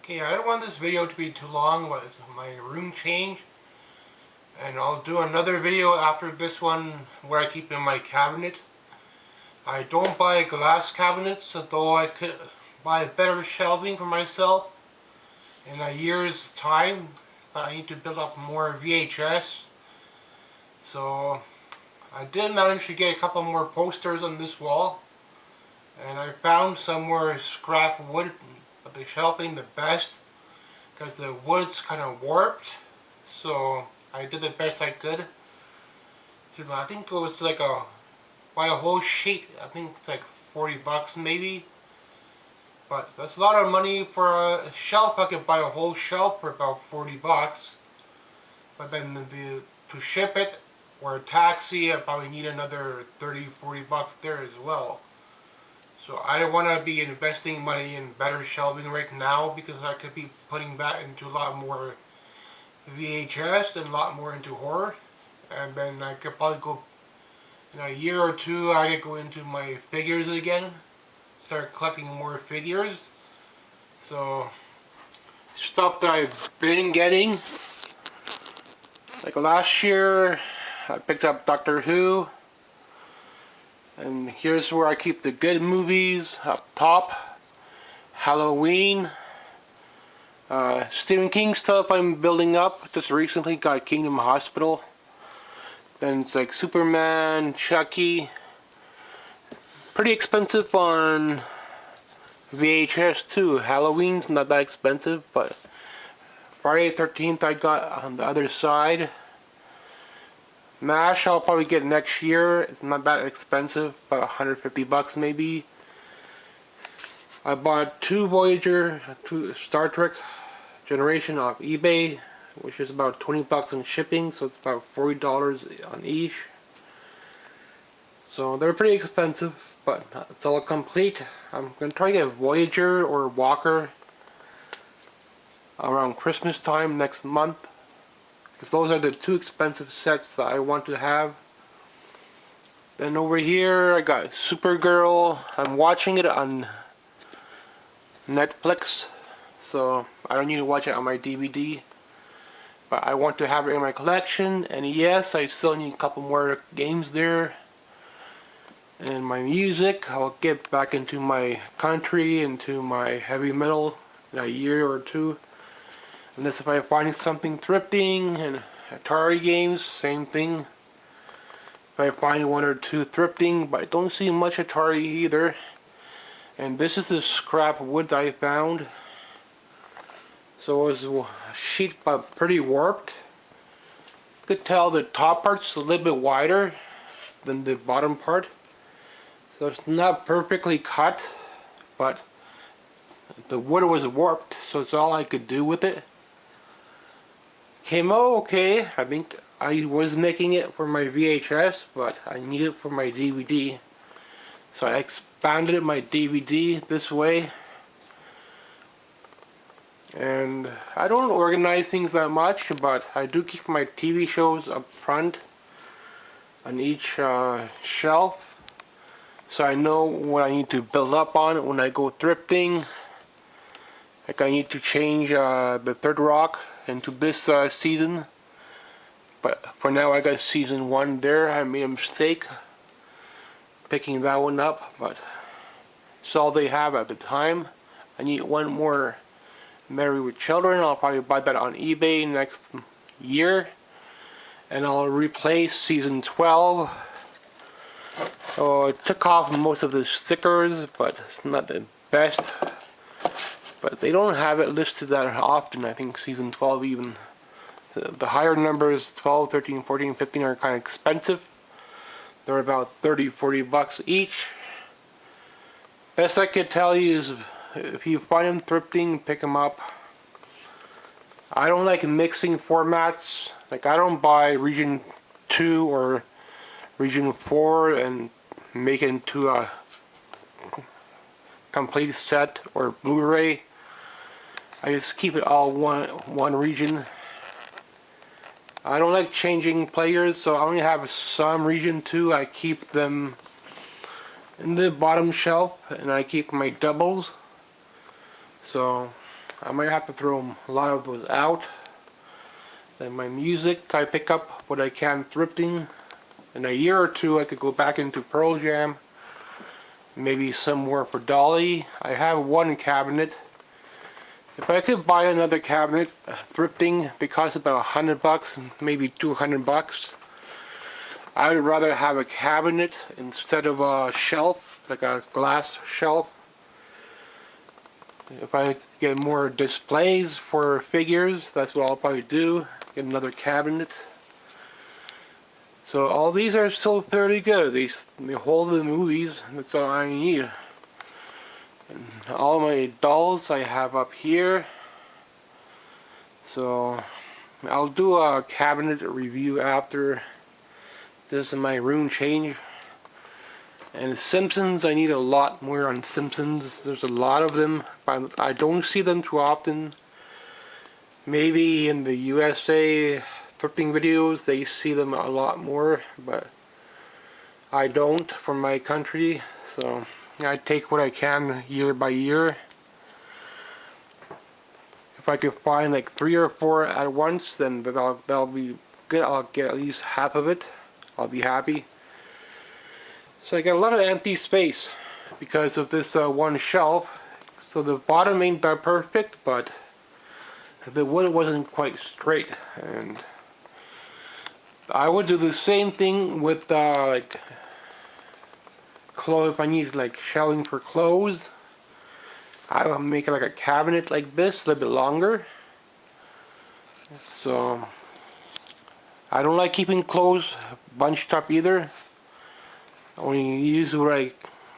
Okay, I don't want this video to be too long, but it's my room change. And I'll do another video after this one where I keep it in my cabinet. I don't buy glass cabinets, though I could buy better shelving for myself in a year's time. But I need to build up more VHS. So I did manage to get a couple more posters on this wall. And I found some more scrap wood, but the shelving the best because the wood's kind of warped. So I did the best I could. I think it was like buy a whole sheet. I think it's like 40 bucks maybe. But that's a lot of money for a shelf. I could buy a whole shelf for about 40 bucks. But then to ship it or a taxi, I probably need another 30-40 bucks there as well. So I don't want to be investing money in better shelving right now because I could be putting that into a lot more VHS and a lot more into horror. And then I could probably go, in a year or two, I could go into my figures again. Start collecting more figures. So, stuff that I've been getting. Like last year, I picked up Doctor Who. And here's where I keep the good movies up top. Halloween. Stephen King stuff I'm building up. Just recently got Kingdom Hospital. Then it's like Superman, Chucky. Pretty expensive on VHS too. Halloween's not that expensive, but Friday the 13th I got on the other side. MASH I'll probably get next year. It's not that expensive, about 150 bucks maybe. I bought two Voyager, two Star Trek Generation off eBay, which is about 20 bucks in shipping, so it's about $40 on each. So they're pretty expensive, but it's all complete. I'm going to try to get Voyager or Walker around Christmas time next month. Because those are the two expensive sets that I want to have. Then over here I got Supergirl. I'm watching it on Netflix, so I don't need to watch it on my DVD. But I want to have it in my collection, and yes, I still need a couple more games there. And my music, I'll get back into my country, into my heavy metal in a year or two. Unless if I find something thrifting and Atari games, same thing. If I find one or two thrifting, but I don't see much Atari either. And this is the scrap wood that I found. So it was a sheet but pretty warped. You could tell the top part's a little bit wider than the bottom part. So it's not perfectly cut, but the wood was warped, so it's all I could do with it. Came out okay. I think I was making it for my VHS, but I need it for my DVD. So I expanded my DVD this way. And I don't organize things that much, but I do keep my TV shows up front on each shelf. So I know what I need to build up on when I go thrifting. Like I need to change the Third Rock into this season, but for now I got season 1 there. I made a mistake picking that one up, but it's all they have at the time. I need one more Married with Children. I'll probably buy that on eBay next year, and I'll replace season 12. So I took off most of the stickers, but it's not the best. But they don't have it listed that often. I think season 12 even. The higher numbers, 12, 13, 14, 15 are kind of expensive. They're about 30-40 bucks each. Best I could tell you is if you find them thrifting, pick them up. I don't like mixing formats. Like I don't buy region 2 or region 4 and make it into a complete set or Blu-ray. I just keep it all one region. I don't like changing players, so I only have some region 2. I keep them in the bottom shelf, and I keep my doubles. So I might have to throw a lot of those out. Then my music, I pick up what I can thrifting. In a year or two I could go back into Pearl Jam. Maybe some more for Dolly. I have one cabinet. If I could buy another cabinet, thrifting, it costs about $100, maybe $200. I would rather have a cabinet instead of a shelf, like a glass shelf. If I get more displays for figures, that's what I'll probably do. Get another cabinet. So all these are still fairly good. They hold the movies. That's all I need. And all my dolls I have up here. So I'll do a cabinet review after this is my room change. And Simpsons, I need a lot more on Simpsons. There's a lot of them, but I don't see them too often. Maybe in the USA thrifting videos they see them a lot more, but I don't from my country. So I take what I can year by year. If I could find like 3 or 4 at once, then that'll be good. I'll get at least half of it. I'll be happy. So I got a lot of empty space because of this one shelf. So the bottom ain't that perfect, but the wood wasn't quite straight, and I would do the same thing with like clothes. If I need like shelving for clothes, I will make it like a cabinet like this, a little bit longer. So I don't like keeping clothes bunched up either. I only use what I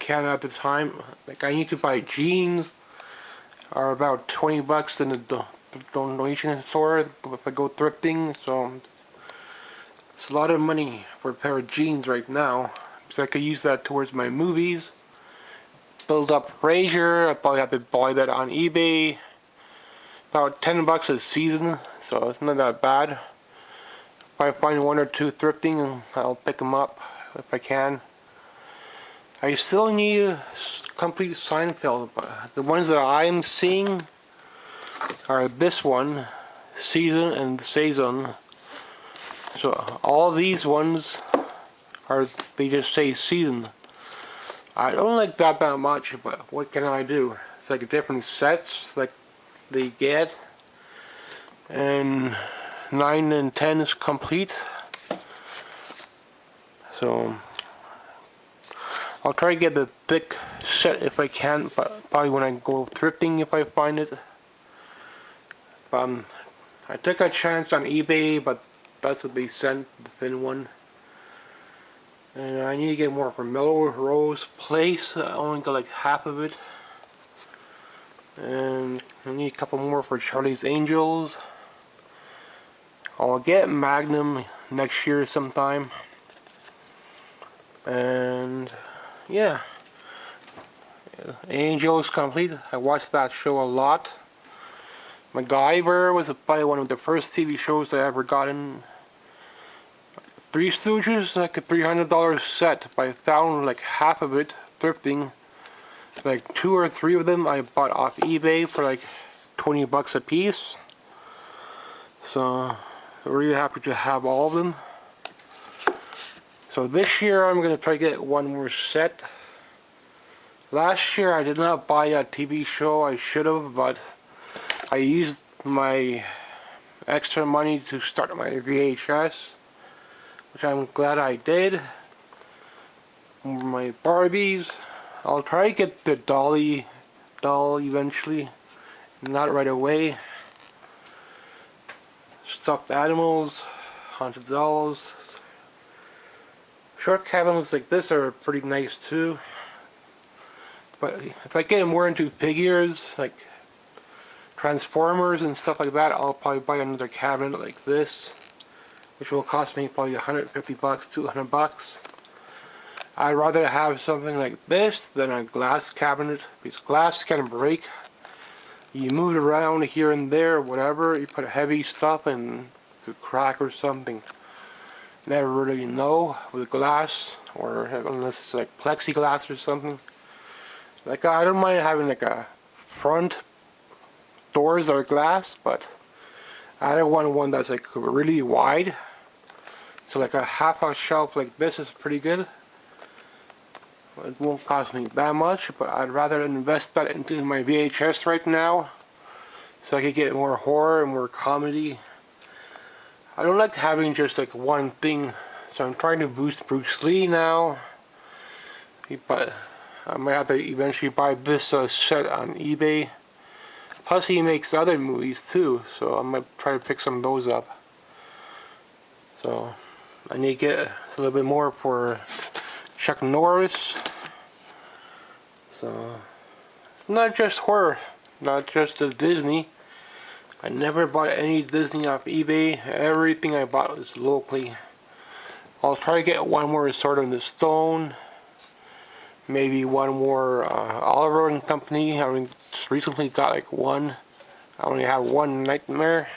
can at the time. Like I need to buy jeans, are about $20 in the donation store if I go thrifting. So it's a lot of money for a pair of jeans right now. So I could use that towards my movies. Build up Frasier. I probably have to buy that on eBay. About $10 a season, so it's not that bad. If I find 1 or 2 thrifting, I'll pick them up if I can. I still need a complete Seinfeld, but the ones that I'm seeing are this one, season and saison. So all these ones are, they just say season. I don't like that much, but what can I do? It's like different sets like they get, and 9 and 10 is complete. So I'll try to get the thick set if I can, but probably when I go thrifting if I find it. I took a chance on eBay, but that's what they sent, the thin one. And I need to get more from Melrose Place. I only got like half of it. And I need a couple more for Charlie's Angels. I'll get Magnum next year sometime. And yeah, Angels complete. I watched that show a lot. MacGyver was probably one of the first TV shows I ever got in. Three Stooges, like a $300 set, but I found like half of it thrifting. Like 2 or 3 of them I bought off eBay for like $20 a piece. So I'm really happy to have all of them. So this year I'm going to try to get one more set. Last year I did not buy a TV show. I should have, but I used my extra money to start my VHS, which I'm glad I did. My Barbies. I'll try to get the Dolly doll eventually, not right away. Stuffed animals, haunted dolls. Short cabinets like this are pretty nice too. But if I get more into figures, like Transformers and stuff like that, I'll probably buy another cabinet like this, which will cost me probably $150, $200. I'd rather have something like this than a glass cabinet, because glass can break. You move it around here and there, whatever, you put heavy stuff and it could crack or something. Never really know with glass, or unless it's like plexiglass or something. Like I don't mind having like a front doors are glass, but I don't want one that's like really wide. So like a half a shelf like this is pretty good. It won't cost me that much, but I'd rather invest that into my VHS right now, so I could get more horror and more comedy. I don't like having just like one thing, so I'm trying to boost Bruce Lee now. But I might have to eventually buy this set on eBay. Plus he makes other movies too, so I might try to pick some of those up. So I need to get a little bit more for Chuck Norris. So it's not just horror, not just the Disney. I never bought any Disney off eBay. Everything I bought was locally. I'll try to get one more Sword in the Stone. Maybe one more Oliver and Company. I just recently got like one. I only have one Nightmare.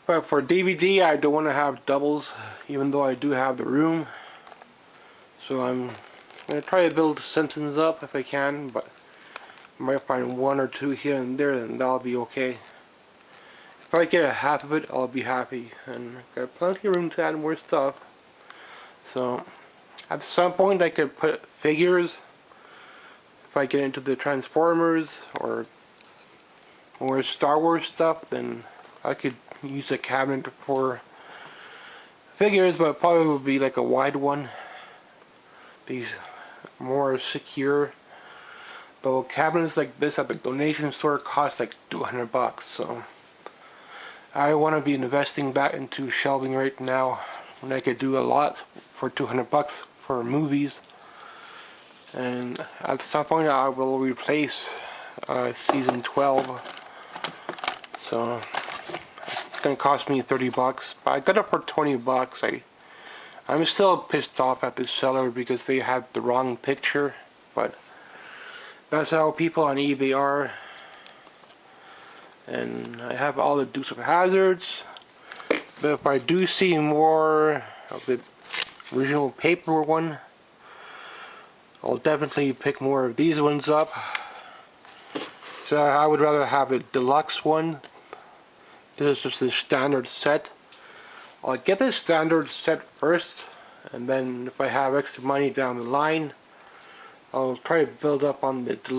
But for DVD, I don't want to have doubles, even though I do have the room. So I'm going to try to build Simpsons up if I can, but I might find one or two here and there, and that'll be okay. If I get half of it, I'll be happy. And I've got plenty of room to add more stuff. So at some point I could put figures. If I get into the Transformers or Star Wars stuff, then I could use a cabinet for figures, but it probably would be like a wide one. These more secure. Though cabinets like this at the donation store cost like $200, so I want to be investing that into shelving right now when I could do a lot for $200 for movies. And at some point I will replace season 12, so it's gonna cost me $30, but I got it for $20. I'm still pissed off at this seller because they had the wrong picture, but that's how people on eBay are. And I have all the Dukes of Hazzards, but if I do see more of the original paper one, I'll definitely pick more of these ones up. So I would rather have a deluxe one. This is just the standard set. I'll get the standard set first, and then if I have extra money down the line, I'll try to build up on the deluxe.